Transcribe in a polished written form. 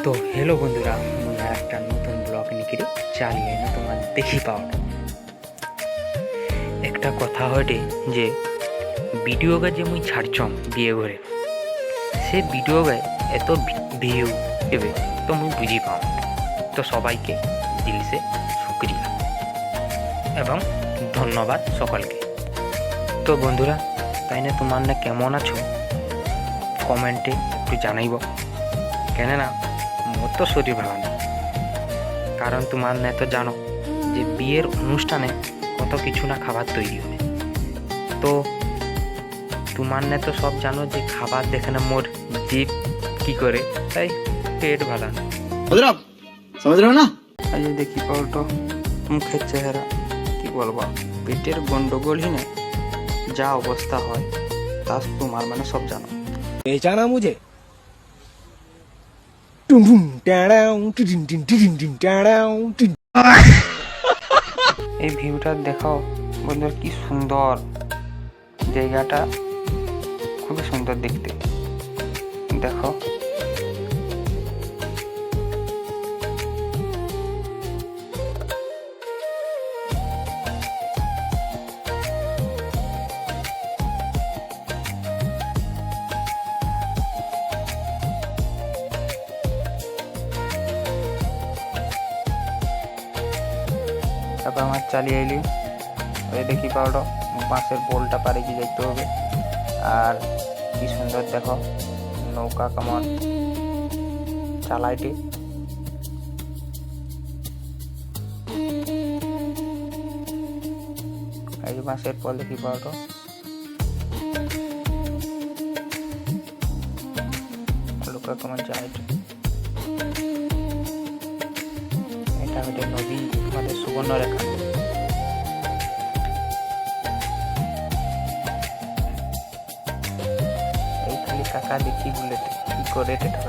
তো হেলো বন্ধুরা, মুই আর একটা নতুন ব্লগ নিকিরে চালিয়ে না তোমার দেখি পাও। একটা কথা হটে যে ভিডিও গা যে মুই ছাড়ছম বিয়ে ঘরে, সে ভিডিও গায়ে এত ভিউ এবে তো মুই বুঝি পাও। তো সবাইকে দিলসে শুক্রিয়া এবং ধন্যবাদ সকলকে। তো বন্ধুরা, তাই না তোমার না কেমন আছো কমেন্টে একটু জানাইব, কেন না মোর তো শরীর ভালো না। কারণ তোমার না তো জানো যে বিয়ের অনুষ্ঠানে কত কিছু না খাবার তৈরি হয়। তো তোমার না তো সব জানো যে খাবার দেখে না মোর জিভ কি করে, তাই পেট ভালো না। समझ रहे हो ना। আজ দেখি পাল্টো মুখের চেহারা কি বলবো, পেটের গন্ডগোলই না যা অবস্থা হয় তা তোমার মানে সব জানো। पहचाना मुझे। टुम टुम टाडाउ टिटिन टिन टिटिन टिन टाडाउ टिन। এই ভিউটা দেখো বন্ধুরা, কি সুন্দর জায়গাটা, খুবই সুন্দর দেখতে। দেখো তারপর আমার চালিয়ে এলি, ওই দেখি পাউডার বাঁশের বোলটা পারে কি দেখতে হবে। আর কি সুন্দর দেখো নৌকা কেমন চালাইটি। এই যে বাঁশের পর দেখি পাউডার, নৌকা কেমন চালাইটি। এটা হচ্ছে নদী, আমাদের সুবর্ণরেখা। এই খালি কাকা দেখি বলে কি করে এটা